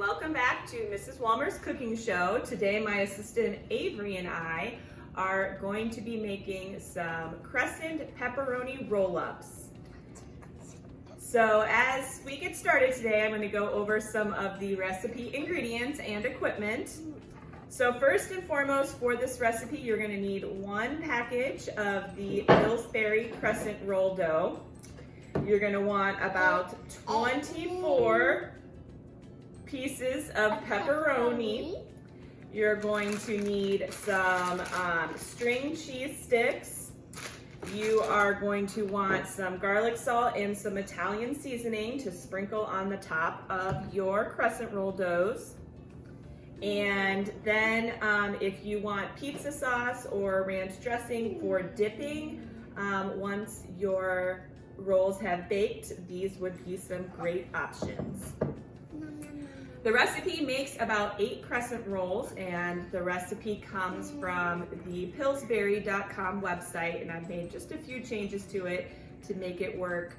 welcome back to Mrs. Walmer's cooking show. Today my assistant Avery and I are going to be making some Crescent pepperoni roll-ups. So as we get started today, I'm going to go over some of the recipe ingredients and equipment. So first and foremost for this recipe, you're going to need 1 package of the Pillsbury Crescent roll dough. You're going to want about 24 pieces of pepperoni. You're going to need some string cheese sticks. You are going to want some garlic salt and some Italian seasoning to sprinkle on the top of your crescent roll doughs. And then if you want pizza sauce or ranch dressing for dipping, once your rolls have baked, these would be some great options. The recipe makes about 8 crescent rolls, and the recipe comes from the Pillsbury.com website, and I've made just a few changes to it to make it work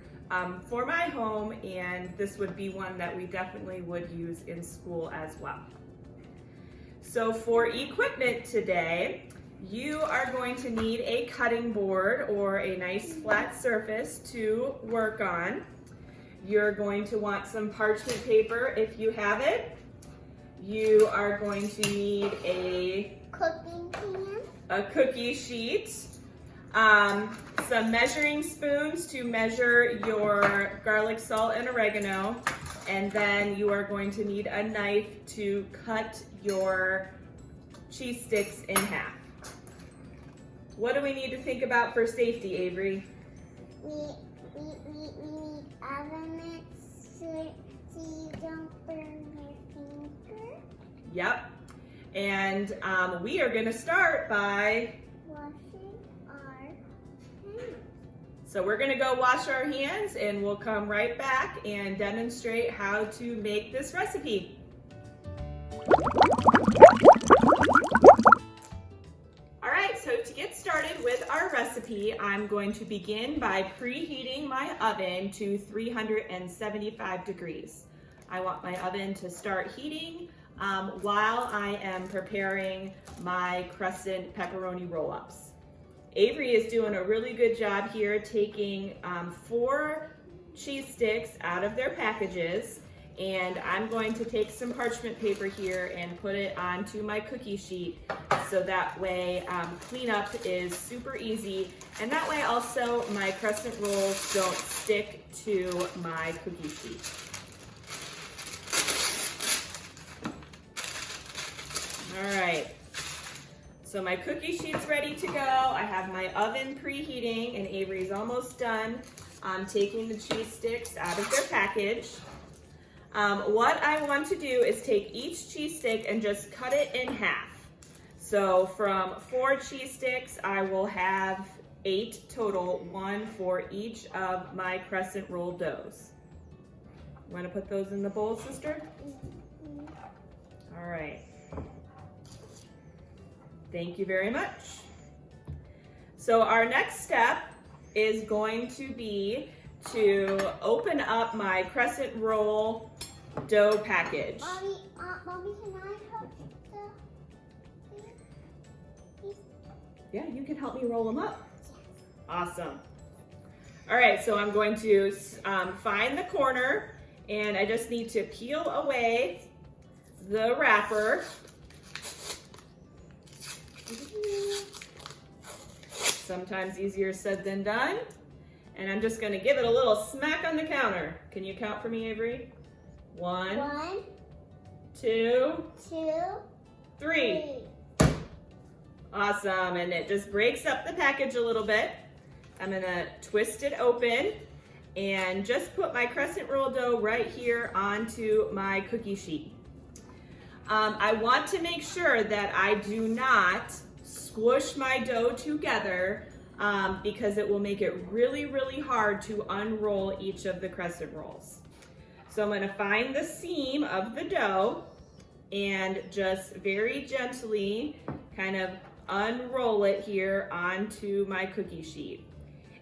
for my home, and this would be one that we definitely would use in school as well. So for equipment today, you are going to need a cutting board or a nice flat surface to work on. You're going to want some parchment paper if you have it. You are going to need a cooking pan, a cookie sheet, some measuring spoons to measure your garlic, salt, and oregano, and then you are going to need a knife to cut your cheese sticks in half. What do we need to think about for safety, Avery? We need oven mitts so you don't burn your finger. Yep. And we are going to start by Washing our hands. So we're going to go wash our hands, and we'll come right back and demonstrate how to make this recipe. So to get started with our recipe, I'm going to begin by preheating my oven to 375 degrees. I want my oven to start heating while I am preparing my Crescent pepperoni roll-ups. Avery is doing a really good job here taking 4 cheese sticks out of their packages, and I'm going to take some parchment paper here and put it onto my cookie sheet so that way cleanup is super easy, and that way also my crescent rolls don't stick to my cookie sheet. All right, so my cookie sheet's ready to go. I have my oven preheating, and Avery's almost done taking the cheese sticks out of their package. What I want to do is take each cheese stick and just cut it in half. So from 4 cheese sticks, I will have 8 total, 1 for each of my crescent roll doughs. Want to put those in the bowl, sister? All right. Thank you very much. So our next step is going to be to open up my crescent roll dough package. Mommy, can I help these? Yeah, you can help me roll them up. Awesome. All right, so I'm going to find the corner, and I just need to peel away the wrapper. Sometimes easier said than done. And I'm just gonna give it a little smack on the counter. Can you count for me, Avery? 1, 2, 3. Awesome, and it just breaks up the package a little bit. I'm gonna twist it open and just put my crescent roll dough right here onto my cookie sheet. I want to make sure that I do not squish my dough together because it will make it really, really hard to unroll each of the crescent rolls. So I'm going to find the seam of the dough and just very gently kind of unroll it here onto my cookie sheet.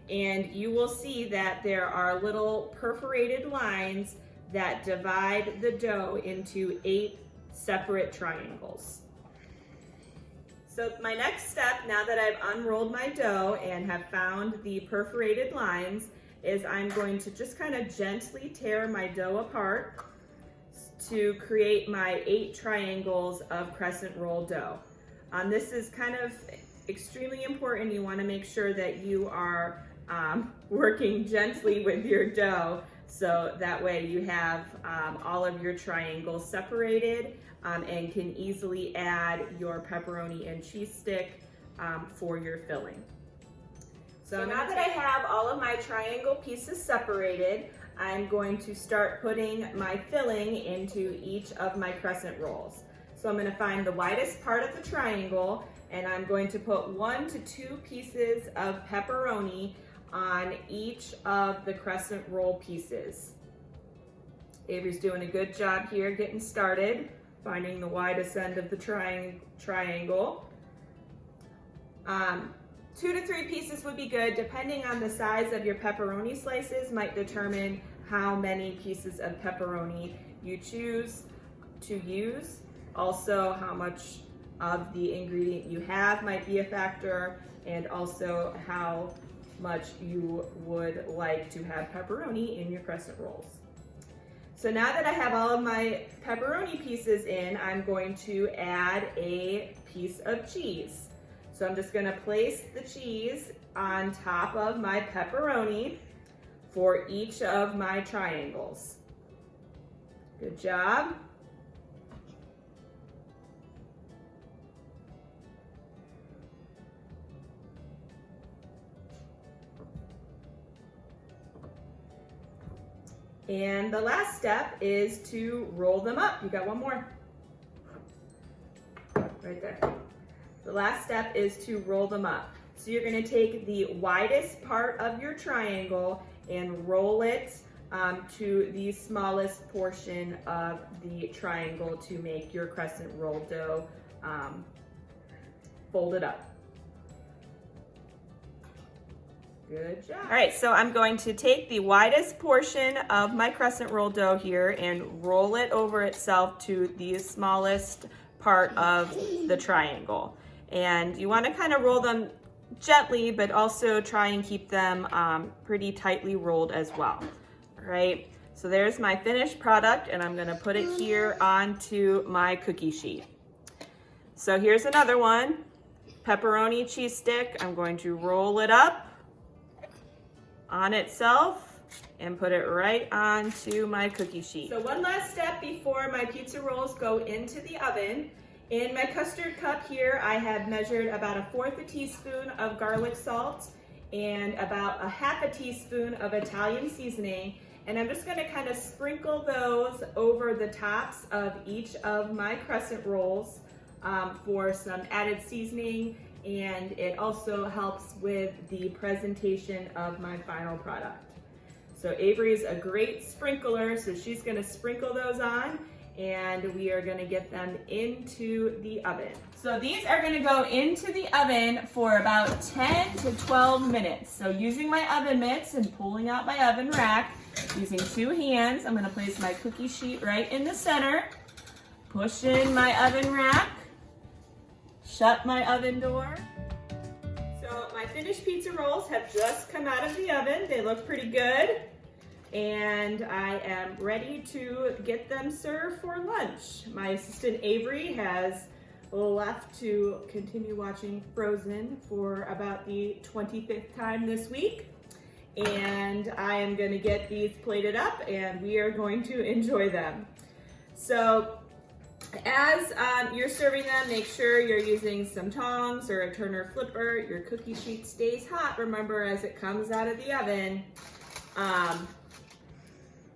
And you will see that there are little perforated lines that divide the dough into 8 separate triangles. So my next step, now that I've unrolled my dough and have found the perforated lines, is I'm going to just kind of gently tear my dough apart to create my 8 triangles of crescent roll dough. This is kind of extremely important. You want to make sure that you are working gently with your dough, so that way you have all of your triangles separated and can easily add your pepperoni and cheese stick for your filling. So now that I have all of my triangle pieces separated, I'm going to start putting my filling into each of my crescent rolls. So I'm going to find the widest part of the triangle, and I'm going to put 1 to 2 pieces of pepperoni on each of the crescent roll pieces. Avery's doing a good job here getting started, finding the widest end of the triangle. 2 to 3 pieces would be good, depending on the size of your pepperoni slices might determine how many pieces of pepperoni you choose to use. Also, how much of the ingredient you have might be a factor, and also how much you would like to have pepperoni in your crescent rolls. So now that I have all of my pepperoni pieces in, I'm going to add a piece of cheese. So I'm just gonna place the cheese on top of my pepperoni for each of my triangles. Good job. And the last step is to roll them up. You got one more. Right there. The last step is to roll them up. So you're gonna take the widest part of your triangle and roll it to the smallest portion of the triangle to make your crescent roll dough folded up. Good job. All right, so I'm going to take the widest portion of my crescent roll dough here and roll it over itself to the smallest part of the triangle. And you want to kind of roll them gently, but also try and keep them pretty tightly rolled as well. All right, so there's my finished product, and I'm going to put it here onto my cookie sheet. So here's another one, pepperoni cheese stick. I'm going to roll it up on itself and put it right onto my cookie sheet. So one last step before my pizza rolls go into the oven. In my custard cup here, I have measured about 1/4 teaspoon of garlic salt and about 1/2 teaspoon of Italian seasoning. And I'm just gonna kind of sprinkle those over the tops of each of my crescent rolls for some added seasoning, and it also helps with the presentation of my final product. So Avery's a great sprinkler, so she's gonna sprinkle those on, and we are gonna get them into the oven. So these are gonna go into the oven for about 10 to 12 minutes. So using my oven mitts and pulling out my oven rack, using 2 hands, I'm gonna place my cookie sheet right in the center, push in my oven rack, shut my oven door. So my finished pizza rolls have just come out of the oven. They look pretty good. And I am ready to get them served for lunch. My assistant Avery has left to continue watching Frozen for about the 25th time this week. And I am gonna get these plated up and we are going to enjoy them. So as you're serving them, make sure you're using some tongs or a turner flipper. Your cookie sheet stays hot, remember, as it comes out of the oven.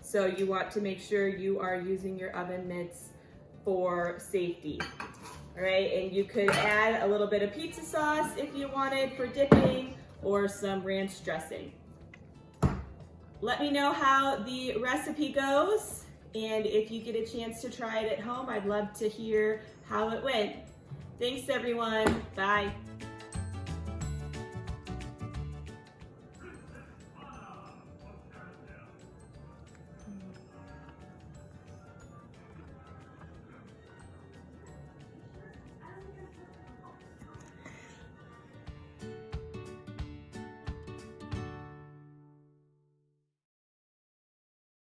So you want to make sure you are using your oven mitts for safety. All right, and you could add a little bit of pizza sauce if you wanted for dipping, or some ranch dressing. Let me know how the recipe goes, and if you get a chance to try it at home, I'd love to hear how it went. Thanks everyone, bye.